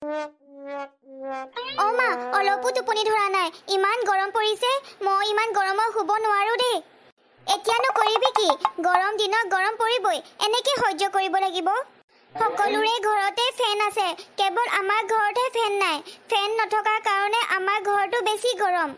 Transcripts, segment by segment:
অ মা অলপো টোপনি ধৰা নাই ইমান গৰম পৰিছে মই ইমান গৰমত শুব নোৱাৰো দেই এতিয়া নকৰিবি কি গৰম দিনত গৰম পৰিবই এনেকে সহ্য কৰিব লাগিব সকলোৰে ঘৰতে ফেন আছে কেৱল আমাৰ ঘৰতে ফেন নাই ফেন নথকাৰ কাৰণে আমাৰ ঘৰটো বেছি গৰম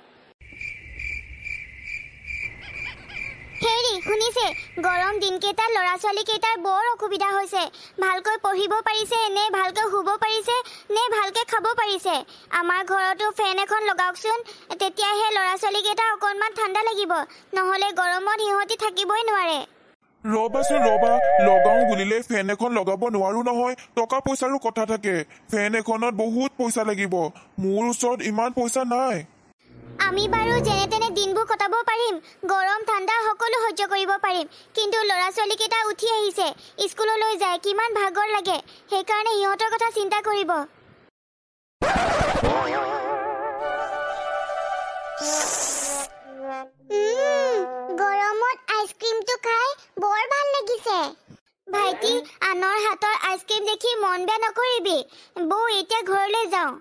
হেৰি শুনিছে গৰম দিনকেইটা ল'ৰা ছোৱালীকেইটাৰ বৰ অসুবিধা হৈছে ভালকৈ পঢ়িব পাৰিছে নে ভালকৈ শুব পাৰিছে নে ভালকৈ খাব পাৰিছে আমাৰ ঘৰতো ফেন এখন লগাওকচোন তেতিয়াহে ল'ৰা ছোৱালীকেইটা অকণমান ঠাণ্ডা লাগিব নহ'লে গৰমত সিহঁতি থাকিবই নোৱাৰে ৰবাচোন ৰবা লগাও বুলিলে ফেন এখন লগাব নোৱাৰো নহয় টকা পইচাৰো কথা থাকে ফেন এখনত বহুত পইচা লাগিব মোৰ ওচৰত ইমান পইচা নাই আমি বাৰু যেনে তেনে দিনবোৰ কটাব পাৰিম গৰম ঠাণ্ডা সকলো সহ্য কৰিব পাৰিম কিন্তু ল'ৰা ছোৱালীকেইটা উঠি আহিছে স্কুললৈ যায় কিমান ভাগৰ লাগে সেইকাৰণে সিহঁতৰ কথা চিন্তা কৰিব গৰমত আইচক্ৰীমটো খাই বৰ ভাল লাগিছে ভাইটি আনৰ হাতৰ আইচক্ৰীম দেখি মন বেয়া নকৰিবি বৌ এতিয়া ঘৰলৈ যাওঁ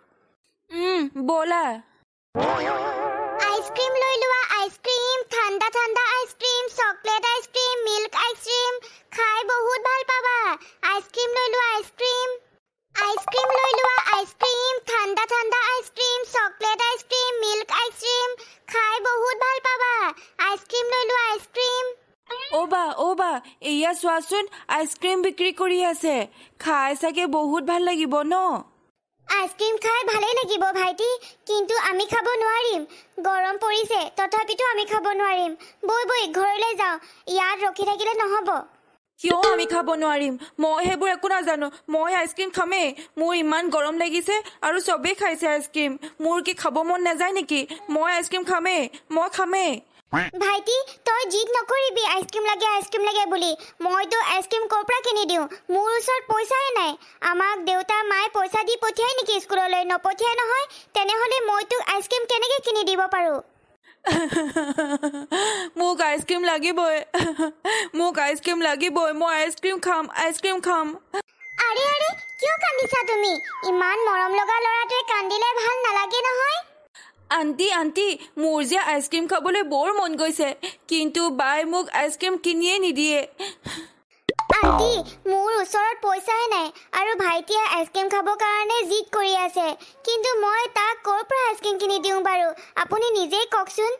ব'লা আইসক্ৰিম লৈ লোৱা আইসক্ৰিম ঠাণ্ডা ঠাণ্ডা আইসক্ৰিম চকলেট আইসক্ৰিম মিল্ক আইসক্ৰিম খাই বহুত ভাল পাবা আইসক্ৰিম লৈ লোৱা আইসক্ৰিম লৈ লোৱা আইসক্ৰিম ঠাণ্ডা ঠাণ্ডা আইসক্ৰিম চকলেট আইসক্ৰিম মিল্ক আইসক্ৰিম খাই বহুত ভাল পাবা আইসক্ৰিম লৈ লোৱা আইসক্ৰিম অ'বা এয়া চোৱাচোন আইচক্ৰীম বিক্ৰী কৰি আছে খাই চাগে বহুত ভাল লাগিব ন আইসক্ৰিম খাই ভালেই লাগিব ভাইটি কিন্তু আমি খাব নোৱাৰিম গৰম পৰিছে তথাপিতো আমি খাব নোৱাৰিম বৈ ঘৰলৈ যাওঁ ইয়াত ৰখি থাকিলে নহব কিয় আমি খাব নোৱাৰিম মই সেইবোৰ একো নাজানো মই আইচক্ৰীম খামেই মোৰ ইমান গৰম লাগিছে আৰু চবেই খাইছে আইচক্ৰীম মোৰ কি খাব মন নাযায় নেকি মই আইচক্ৰীম খামেই ভাইটি তই জিদ নকৰিবি আইসক্ৰীম লাগে বুলি মইতো আইসক্ৰীম ক'ৰ পৰা কিনি দিওঁ মোৰ ওচৰত পইচাই নাই আমাক দেউতা মায়ে পইচা দি পঠিয়াই নেকি স্কুললৈ নপঠিয়াই নহয় তেনেহ'লে মইতো আইসক্ৰীম কেনেকৈ কিনি দিব পাৰোঁ মোক আইচক্ৰীম লাগিবই মই আইচক্ৰীম খাম আৰে কিয় কান্দিছা তুমি ইমান মৰম লগা ল'ৰাটোৱে কান্দিলে ভাল নালাগে নহয় আণ্টি মোৰ যে আইচক্ৰীম খাবলৈ বৰ মন গৈছে কিন্তু বাই মোক আইচক্ৰীম কিনিয়ে নিদিয়ে আণ্টি মোৰ ওচৰত পইচাই নাই আৰু ভাইটিয়ে আইচক্ৰীম খাবৰ কাৰণে জিদ কৰি আছে কিন্তু মই তাক ক'ৰ পৰা আইচক্ৰীম কিনি দিওঁ বাৰু আপুনি নিজেই কওকচোন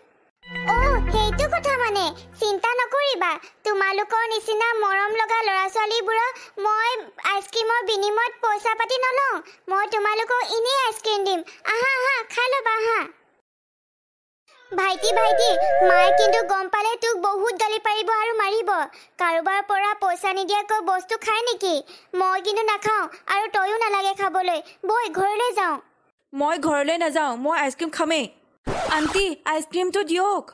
সেইটো কথা মানে চিন্তা নকৰিবা তোমালোকৰ নিচিনা মৰম লগা ল'ৰা ছোৱালীবোৰক মই আইচক্ৰীমৰ বিনিময়ত পইচা পাতি নলওঁ মই তোমালোকক এনেই আইচক্ৰীম দিম আহা খাই ল'বা আহা ভাইটি মায়ে কিন্তু গম পালে তোক বহুত গালি পাৰিব আৰু মাৰিব কাৰোবাৰ পৰা পইচা নিদিয়াকৈ বস্তু খাই নেকি মই কিন্তু নাখাওঁ আৰু তয়ো নালাগে খাবলৈ বৈ ঘৰলৈ যাওঁ মই ঘৰলৈ নাযাওঁ মই আইচক্ৰীম খামেই আণ্টি আইচক্ৰীমটো দিয়ক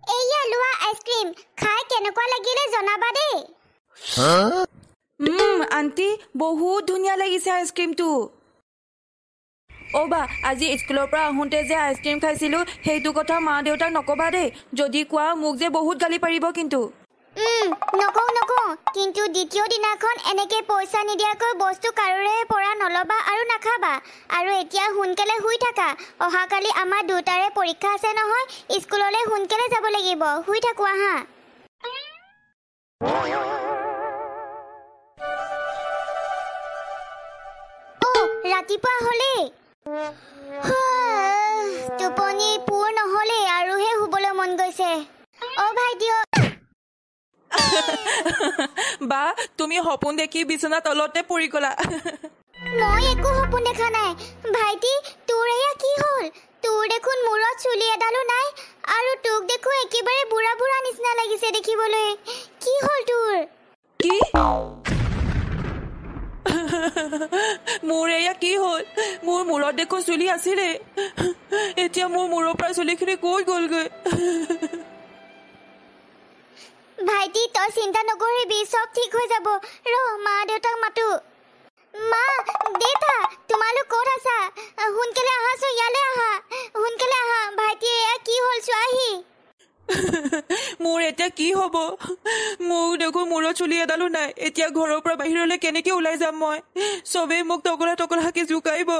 এইয়া লোৱা আইচক্ৰীম খাই কেনেকুৱা লাগিলে জনাবা দেই আণ্টি বহুত ধুনীয়া লাগিছে আইচক্ৰীমটো বা আজি স্কুলৰ পৰা আহোঁতে যে আইচক্ৰীম খাইছিলোঁ সেইটো কথা মা দেউতাক নকবা দেই যদি কোৱা মোক যে বহুত গালি পাৰিব কিন্তু নকওঁ কিন্তু দ্বিতীয় দিনাখন এনেকে পইচা নিদিয়াকৈ বস্তু কাৰোৰে পৰা নলবা আৰু নাখাবা আৰু এতিয়া সোনকালে শুই থাকা অহাকালি আমাৰ দুটাৰে পৰীক্ষা আছে নহয় স্কুললৈ সোনকালে যাব লাগিব শুই থাকো আহা ৰাতিপুৱা হ'লে টোপনি পূৰ নহ'লে আৰুহে শুবলৈ মন গৈছে ভাইটি বা তুমি সপোন দেখি বিচনা তলতে পৰি গলা মই একো সপোন দেখা নাই ভাইটি তোৰ এয়া কি হ'ল তোৰ দেখোন মূৰত চুলি এডালো নাই আৰু তোক দেখো একেবাৰে বুঢ়া নিচিনা লাগিছে দেখিবলৈ কি হ'ল তোৰ কি মোৰ এয়া কি হ'ল মোৰ মূৰত দেখো চুলি আছিলে এতিয়া মোৰ মূৰৰ পৰা চুলিখিনি ক'ত গ'লগৈ ভাইটি তই চিন্তা নকৰিবি চব ঠিক হৈ যাব মা দেউতাক মাতো মা দেউতা তোমালোক ক'ত আছা সোনকালে আহাচোন ইয়ালৈ আহা সোনকালে আহা ভাইটি এয়া কি হ'ল চোৱাহি মোৰ এতিয়া কি হ'ব মোক দেখো মূৰত চুলি এডালো নাই এতিয়া ঘৰৰ পৰা বাহিৰলৈ কেনেকৈ ওলাই যাম মই চবেই মোক টকলাকে জোকাইব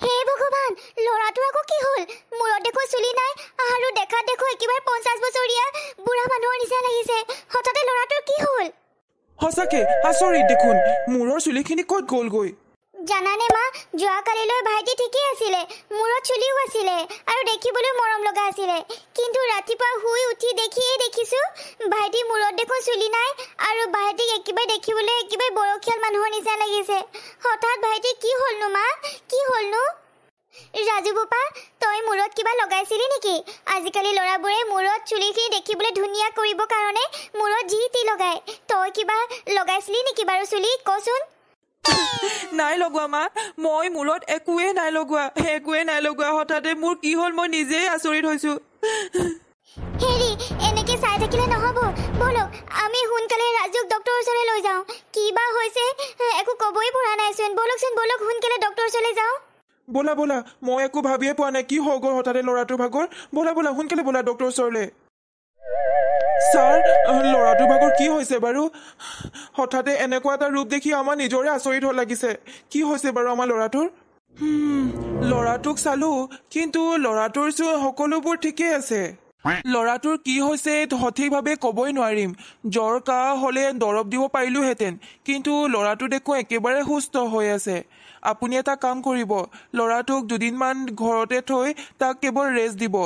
হে ভগৱান ল'ৰাটোৰ আকৌ কি হ'ল মূৰত দেখো চুলি নাই আৰু দেখাত দেখো একেবাৰে 50 বছৰীয়া বুঢ়া মানুহৰ নিচিনা লাগিছে হঠাতে ল'ৰাটোৰ কি হ'ল সঁচাকে আচৰিত দেখোন মূৰৰ চুলিখিনি ক'ত গ'লগৈ জানানে মা যোৱাকালিলৈ ভাইটি ঠিকেই আছিলে মূৰত চুলিও আছিলে আৰু দেখিবলৈ মৰম লগা আছিলে কিন্তু ৰাতিপুৱা শুই উঠি দেখিছোঁ ভাইটি মূৰত দেখোন চুলি নাই আৰু ভাইটিক একেবাৰে দেখিবলৈ একেবাৰে বয়সীয়াল মানুহৰ নিচিনা লাগিছে হঠাৎ ভাইটি কি হ'লনো মা কি হ'লনো ৰাজু বোপা তই মূৰত কিবা লগাইছিলি নেকি আজিকালি ল'ৰাবোৰে মূৰত চুলিখিনি দেখিবলৈ ধুনীয়া কৰিবৰ কাৰণে মূৰত যি টি লগায় তই কিবা লগাইছিলি নেকি বাৰু চুলি কচোন নাই লগোৱা মা মই মূৰত একোৱেই নাই লগোৱা হঠাতে মোৰ কি হ'ল মই নিজেই আচৰিত হৈছোঁ হেৰি এনেকে চাই থাকিলে নহ'ব বলক আমি সোনকালে ৰাজুক ডক্টৰৰ ওচৰলৈ লৈ যাওঁ কিবা হৈছে একো ক'বই পৰা নাইচোন বলক সোনকালে ডক্টৰৰ ওচৰলৈ যাওঁ ব'লা মই একো ভাবিয়ে পোৱা নাই কি হৈ গ'ল হঠাতে ল'ৰাটোৰ ভাগৰ ব'লা সোনকালে ব'লা ডক্টৰৰ ওচৰলৈ ছাৰ ল'ৰাটোৰ ভাগৰ কি হৈছে বাৰু হঠাতে এনেকুৱা এটা ৰূপ দেখি আমাৰ নিজৰে আচৰিত লাগিছে কি হৈছে বাৰু আমাৰ ল'ৰাটোৰ ল'ৰাটোক চালো কিন্তু ল'ৰাটোৰ সকলোবোৰ ঠিকেই আছে ল'ৰাটোৰ কি হৈছে সঠিকভাৱে ক'বই নোৱাৰিম জ্বৰ কাহ হ'লে দৰৱ দিব পাৰিলোহেঁতেন কিন্তু ল'ৰাটো দেখোন একেবাৰে সুস্থ হৈ আছে আপুনি এটা কাম কৰিব ল'ৰাটোক দুদিনমান ঘৰতে থৈ তাক কেৱল ৰেষ্ট দিব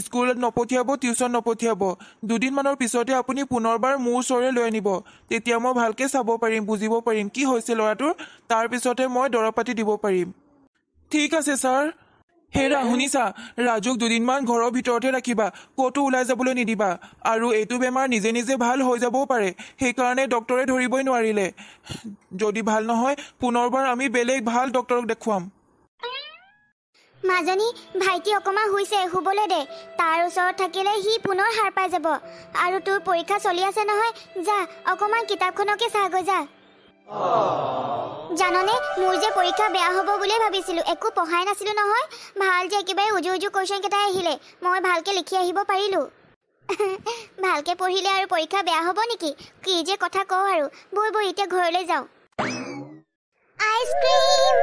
স্কুলত নপঠিয়াব টিউচন নপঠিয়াব দুদিনমানৰ পিছতে আপুনি পুনৰবাৰ মোৰ ওচৰলৈ লৈ আনিব তেতিয়া মই ভালকৈ চাব পাৰিম বুজিব পাৰিম কি হৈছে ল'ৰাটোৰ তাৰপিছতে মই দৰৱ পাতি দিব পাৰিম ঠিক আছে ছাৰ হেৰা শুনিছা ৰাজুক দুদিনমান ঘৰৰ ভিতৰতে ৰাখিবা ক'তো ওলাই যাবলৈ নিদিবা আৰু এইটো বেমাৰ নিজে ভাল হৈ যাবও পাৰে সেইকাৰণে ডক্টৰে ধৰিবই নোৱাৰিলে যদি ভাল নহয় পুনৰবাৰ আমি বেলেগ ভাল ডক্টৰক দেখুৱাম মাজনী ভাইটি অকণমান শুইছে শুবলৈ দে তাৰ ওচৰত থাকিলে সি পুনৰ সাৰ পাই যাব আৰু তোৰ পৰীক্ষা চলি আছে নহয় যা অকণমান কিতাপখনকে চাগৈ যা জাননে মোৰ যে পৰীক্ষা বেয়া হ'ব বুলিয়ে ভাবিছিলোঁ একো পঢ়াই নাছিলোঁ নহয় ভাল যে একেবাৰে উজু কুৱেশ্যন কেইটা আহিলে মই ভালকৈ লিখি আহিব পাৰিলোঁ ভালকৈ পঢ়িলে আৰু পৰীক্ষা বেয়া হ'ব নেকি কি যে কথা কওঁ আৰু বৈ এতিয়া ঘৰলৈ যাওঁ আইচক্ৰীম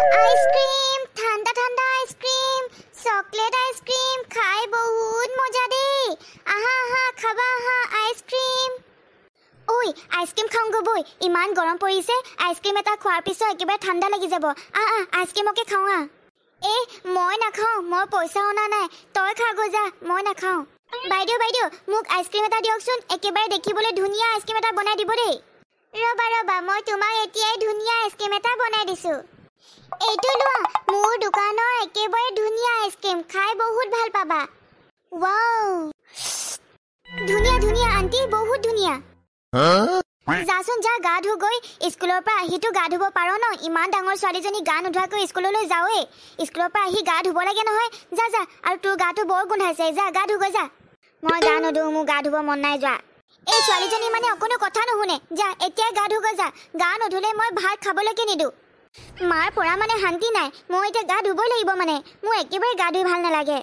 ঠাণ্ডা আইচক্ৰীম চকলেট আইচক্ৰীম খাই বহুত মজা দেই আহা খাবা আহা আইচক্ৰীম ঐ আইচক্ৰীম খাওঁগৈ বৈ ইমান গৰম পৰিছে আইচক্ৰীম এটা খোৱাৰ পিছত একেবাৰে ঠাণ্ডা লাগি যাব আইচক্ৰীমকে খাওঁ মই নাখাওঁ মই পইচা অনা নাই তই খাগৈ যা মই নাখাওঁ বাইদেউ মোক আইচক্ৰীম এটা দিয়কচোন একেবাৰে দেখিবলৈ ধুনীয়া আইচক্ৰীম এটা বনাই দিব দেই ৰবা মই তোমাক এতিয়াই ধুনীয়া আইচক্ৰীম এটা বনাই দিছোঁ এইটো লোৱা মোৰ দোকানৰ একেবাৰে ধুনীয়া আইচক্ৰীম খাই বহুত ভাল পাবা ৱাও ধুনীয়া আণ্টি বহুত ধুনীয়া যাচোন যা গা ধু গৈ স্কুলৰ পৰা আহিতো গা ধুব পাৰ ন ইমান ডাঙৰ ছোৱালীজনী গা নোধোৱাকৈ স্কুললৈ যাওঁৱেই স্কুলৰ পৰা আহি গা ধুব লাগে নহয় যা আৰু তোৰ গাটো বৰ গোন্ধাইছে যা গা ধুগৈ যা মই গা নোধো মোৰ গা ধুব মন নাই যোৱা এই ছোৱালীজনী মানে অকণো কথা নুশুনে যা এতিয়াই গা ধুগৈ যা গা নোধুলে মই ভাত খাবলৈকে নিদিওঁ মাৰ পৰা মানে শান্তি নাই মই এতিয়া গা ধুবই লাগিব মানে মোৰ একেবাৰে গা ধুই ভাল নালাগে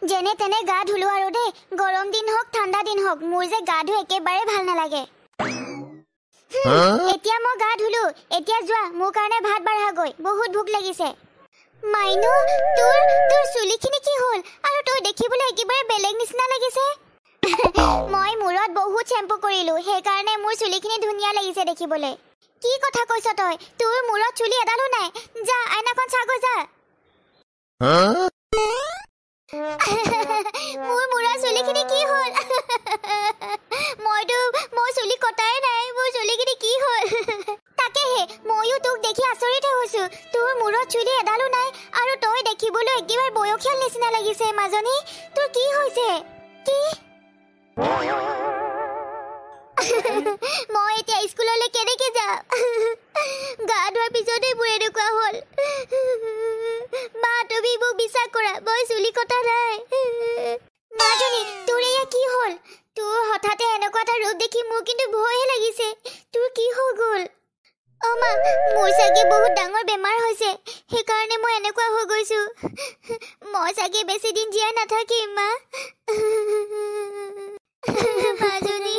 যেনে তেনে গা ধুলো আৰু দেই গৰম দিন হওক ঠাণ্ডা দিন হওক মোৰ যে গা ধুই একেবাৰে ভাল নালাগে এতিয়া মই গা ধুলো এতিয়া যোৱা মোৰ কাৰণে ভাত বাঢ়াগৈ বহুত ভোক লাগিছে মাইনু তোৰ চুলিখিনি কি হ'ল আৰু তই দেখিবলৈ একেবাৰে বেলেগ নিচিনা লাগিছে মই মূৰত বহুত চেম্পু কৰিলো সেইকাৰণে মোৰ চুলিখিনি ধুনীয়া লাগিছে দেখিবলৈ কি কথা কৈছ তই তোৰ মূৰত চুলি এডালো নাই যা আইনাখন চাগৈ যা মোৰ মূৰৰ চুলিখিনি কি হ'ল মই চুলি কটাই নাই মোৰ চুলিখিনি কি হ'ল তাকেহে ময়ো তোক দেখি আচৰিত হৈছো তোৰ মূৰত চুলি এডালো নাই আৰু তই দেখিবলৈ একেবাৰে বয়সীয়াল নিচিনা লাগিছে মাজনী তোৰ কি হৈছে কি মই এতিয়া স্কুললৈ কেনেকৈ যাম গা ধোৱাৰ পিছতে মোৰ এনেকুৱা হ'ল মা তুমি মোক বিশ্বাস কৰা মই চুলি কটা নাই মাজনী তোৰ এয়া কি হ'ল তোৰ হঠাতে এনেকুৱা এটা ৰূপ দেখি মোৰ কিন্তু ভয়হে লাগিছে তোৰ কি হৈ গ'ল অ' মা, মোৰ চাগে বহুত ডাঙৰ বেমাৰ হৈছে, সেইকাৰণে মই এনেকুৱা হৈ গৈছো। মই চাগে বেছি দিন জীয়াই নাথাকিম, মা। মাজনী।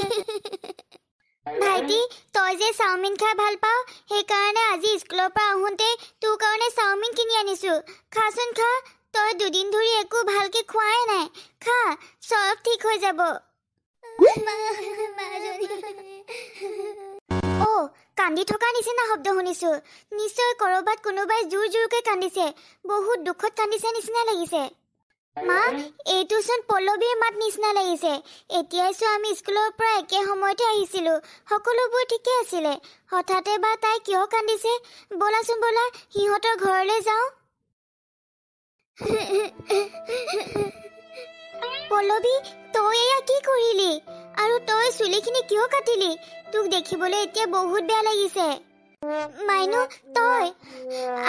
ভাইটি, তই যে চাওমিন খাই ভাল পাওঁ, সেইকাৰণে আজি স্কুলৰ পৰা আহোঁতে তোৰ কাৰণে চাওমিন কিনি আনিছো। খাচোন খা, তই 2 দিন ধৰি একো ভালকে খোৱাই নাই। খা, চব ঠিক হৈ যাব। অ', কান্দি থকা নিচিনা শব্দ শুনিছো। নিশ্চয় কৰবাত কোনোবাই জোৰ জোৰকে কান্দিছে। বহুত দুখত কান্দিছে নিচিনা লাগিছে। মা, এইটোচোন পল্লৱীৰ মাত নিচিনা লাগিছে। এতিয়াই চোন আমি স্কুলৰ পৰা একে সময়তে আহিছিলো, সকলোবোৰ ঠিকে আছিলে। হঠাতে বা তাই কিয় কান্দিছে? ব'লাচোন ব'লা, সিহঁতৰ ঘৰলৈ যাওঁ। পল্লৱী, তই এয়া কি কৰিলি? আৰু তই চুলিখিনি কিয় কাটিলি? তোক দেখিবলৈ এতিয়া বহুত বেয়া লাগিছে। মাইনু, তই?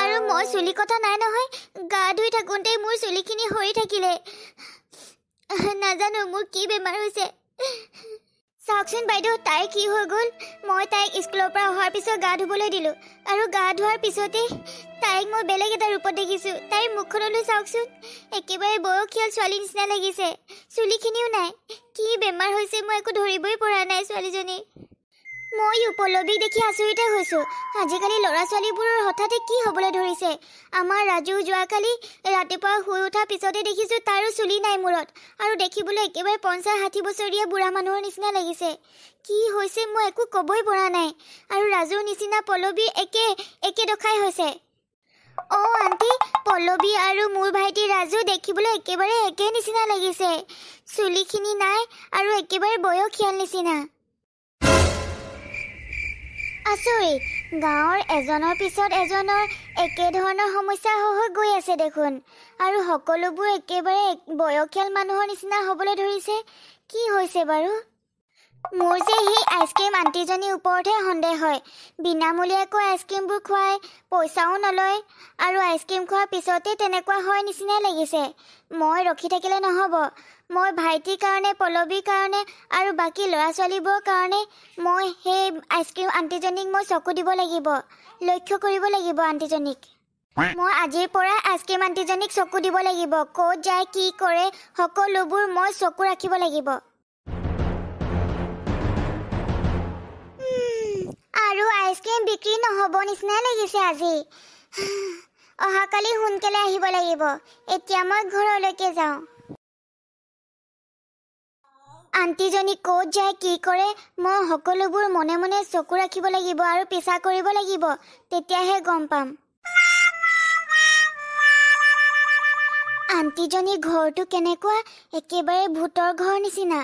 আৰু মই চুলি কটা নাই নহয়। গা ধুই থাকোঁতে মোৰ চুলিখিনি সৰি থাকিলে। নাজানো মোৰ কি বেমাৰ হৈছে। চাওকচোন বাইদেউ, তাইৰ কি হৈ গ'ল। মই তাইক স্কুলৰ পৰা অহাৰ পিছত গা ধুবলৈ দিলো, আৰু গা ধোৱাৰ পিছতে তাইক মই বেলেগ এটা ৰূপত দেখিছো। তাইৰ মুখখনলৈ চাওকচোন, একেবাৰে বয়সীয়াল ছোৱালী নিচিনা লাগিছে। চুলিখিনিও নাই। কি বেমাৰ হৈছে মই একো ধৰিবই পৰা নাই ছোৱালীজনী। মই পল্লৱীক দেখি আচৰিত হৈছো। আজিকালি ল'ৰা ছোৱালীবোৰৰ হঠাতে কি হ'বলৈ ধৰিছে। আমাৰ ৰাজু যোৱাকালি ৰাতিপুৱা শুই উঠাৰ পিছতে দেখিছো তাৰো চুলি নাই মূৰত, আৰু দেখিবলৈ একেবাৰে 50-60 বছৰীয়া বুঢ়া মানুহৰ নিচিনা লাগিছে। কি হৈছে মই একো ক'বই পৰা নাই। আৰু ৰাজুৰ নিচিনা পল্লৱীৰ একে দখাই হৈছে। অ' আণ্টি, পল্লৱী আৰু মোৰ ভাইটি ৰাজু দেখিবলৈ একেবাৰে একে নিচিনা লাগিছে। চুলিখিনি নাই আৰু একেবাৰে বয়সীয়াল নিচিনা। আচৰিত, গাঁৱৰ এজনৰ পিছত এজনৰ একে ধৰণৰ সমস্যা হৈ গৈ আছে দেখোন। আৰু সকলোবোৰ একেবাৰে বয়সীয়াল মানুহৰ নিচিনা হ'বলৈ ধৰিছে। কি হৈছে বাৰু? মোৰ যে সেই আইচক্ৰীম আণ্টিজনীৰ ওপৰতহে সন্দেহ হয়। বিনামূলীয়াকৈ আইচক্ৰীমবোৰ খুৱাই, পইচাও নলয়, আৰু আইচক্ৰীম খোৱাৰ পিছতে তেনেকুৱা হয় নিচিনাই লাগিছে। মই ৰখি থাকিলে নহ'ব। মই ভাইটিৰ কাৰণে, পল্লৱীৰ কাৰণে আৰু বাকী ল'ৰা ছোৱালীবোৰৰ কাৰণে মই সেই আইচক্ৰীম আণ্টিজনীক মই চকু দিব লাগিব, লক্ষ্য কৰিব লাগিব আণ্টিজনীক। মই আজিৰ পৰা আইচক্ৰীম আণ্টিজনীক চকু দিব লাগিব। ক'ত যায়, কি কৰে, সকলোবোৰ মই চকু ৰাখিব লাগিব। আৰু আইচক্ৰীম বিক্ৰী নহ'ব নিচিনাই লাগিছে আজি। অহাকালি সোনকালে আহিব লাগিব। এতিয়া মই ঘৰলৈকে যাওঁ। আণ্টিজনী ক'ত যায়, কি কৰে, মই সকলোবোৰ মনে মনে চকু ৰাখিব লাগিব আৰু পিছা কৰিব লাগিব। তেতিয়াহে গম পাম। আণ্টিজনীৰ ঘৰটো কেনেকুৱা, একেবাৰে ভূতৰ ঘৰ নিচিনা।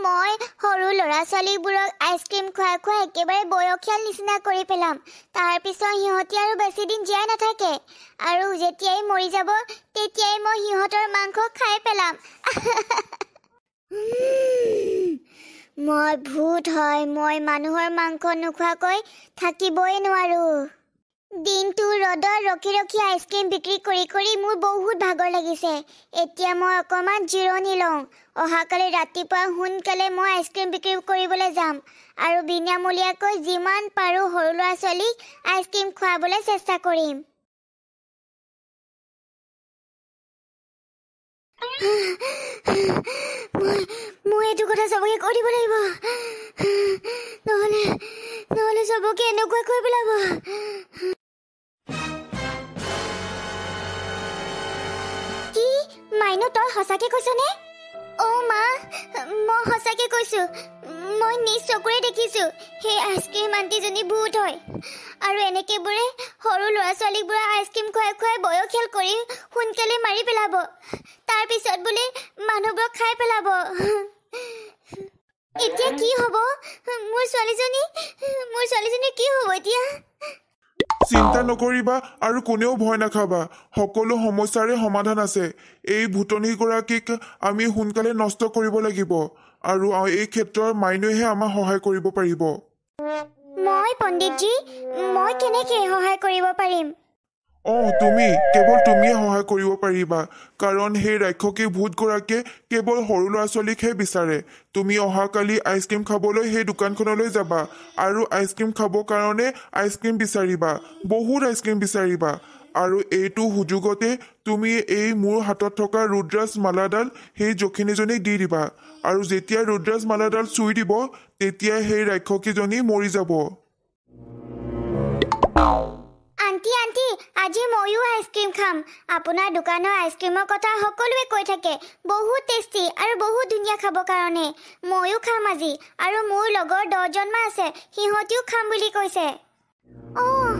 মই সৰু ল'ৰা ছোৱালীবোৰক আইচক্ৰীম খুৱাই খুৱাই একেবাৰে বয়সীয়াল নিচিনা কৰি পেলাম। তাৰপিছত সিহঁতি আৰু বেছি দিন জীয়াই নাথাকে, আৰু যেতিয়াই মৰি যাব তেতিয়াই মই সিহঁতৰ মাংস খাই পেলাম। মই ভূত হয়। মই মানুহৰ মাংস নোখোৱাকৈ থাকিবই নোৱাৰো। দিনটো ৰ'দত ৰখি ৰখি আইচক্ৰীম বিক্ৰী কৰি কৰি মোৰ বহুত ভাগৰ লাগিছে। এতিয়া মই অকণমান জিৰণি লওঁ। অহাকালি ৰাতিপুৱা সোনকালে মই আইচক্ৰীম বিক্ৰী কৰিবলৈ যাম, আৰু বিনামূলীয়াকৈ যিমান পাৰোঁ সৰু ল'ৰা ছোৱালীক আইচক্ৰীম খুৱাবলৈ চেষ্টা কৰিম। মই এইটো কথা চবকে কৈ দিব লাগিব, নহ'লে চবকে এনেকুৱা কৈ পেলাব। কি মাইনু, তই সঁচাকে কৈছনে? অ' মা, মই সঁচাকে কৈছো। মই নিজ চকুৰে দেখিছো সেই আইচক্ৰীম আণ্টিজনী ভূত হয়, আৰু এনেকেবোৰে সৰু ল'ৰা ছোৱালীবোৰক আইচক্ৰীম খুৱাই খুৱাই বয়সীয়াল কৰি সোনকালে মাৰি পেলাব। তাৰপিছত বোলে মানুহবোৰক খাই পেলাব। এতিয়া কি হ'ব? মোৰ ছোৱালীজনীৰ কি হ'ব এতিয়া? চিন্তা নকৰিবা আৰু কোনেও ভয় নাখাবা। সকলো সমস্যাৰে সমাধান আছে। এই ভূতনীগৰাকীক আমি সোনকালে নষ্ট কৰিব লাগিব, আৰু এই ক্ষেত্ৰত মাইনুৱেহে আমাক সহায় কৰিব পাৰিব। মই পণ্ডিতজী, মই কেনেকৈ সহায় কৰিব পাৰিম? তুমি কেৱল তুমিয়ে সহায় কৰিব পাৰিবা কাৰণ সেই ৰাক্ষসী ভূতগৰাকীয়ে কেৱল সৰু ল'ৰা ছোৱালীকহে বিচাৰে তুমি অহাকালি আইচক্ৰীম খাবলৈ সেই দোকানখনলৈ যাবা আৰু আইচক্ৰীম খাবৰ কাৰণে আইচক্ৰীম বিচাৰিবা বহুত আইচক্ৰীম বিচাৰিবা আৰু এইটো সুযোগতে তুমি এই মোৰ হাতত থকা ৰুদ্ৰাজ মালাডাল সেই যখিনীজনীক দি দিবা আৰু যেতিয়া ৰুদ্ৰাজ মালাডাল চুই দিব তেতিয়া সেই ৰাক্ষসীজনী মৰি যাব আণ্টি আণ্টি আজি ময়ো আইচক্ৰীম খাম আপোনাৰ দোকানৰ আইচক্ৰীমৰ কথা সকলোৱে কৈ থাকে বহুত টেষ্টি আৰু বহুত ধুনীয়া খাবৰ কাৰণে ময়ো খাম আজি আৰু মোৰ লগৰ 10জনমান আছে সিহঁতিও খাম বুলি কৈছে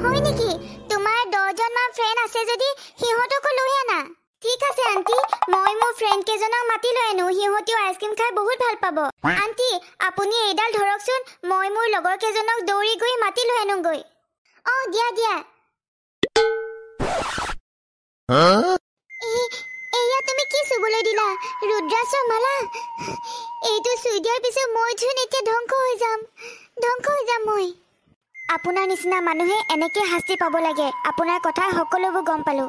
হয় নেকি তোমাৰ 10জনমান ফ্ৰেণ্ড আছে যদি সিহঁতকো লৈ আনা ঠিক আছে আণ্টি মই মোৰ ফ্ৰেণ্ড কেইজনক মাতি লৈ আনো সিহঁতিও আইচক্ৰীম খাই বহুত ভাল পাব আণ্টি আপুনি এইডাল ধৰকচোন মই মোৰ লগৰ কেইজনক দৌৰি গৈ মাতি লৈ আনোগৈ দিয়া দিয়া এয়া তুমি কি চুবলৈ দিলা ৰুদ্ৰাজৰ মালা এইটো চুই দিয়াৰ পিছত মই যেন এতিয়া ধ্বংস হৈ যাম মই আপোনাৰ নিচিনা মানুহে এনেকৈ শাস্তি পাব লাগে আপোনাৰ কথা সকলোবোৰ গম পালো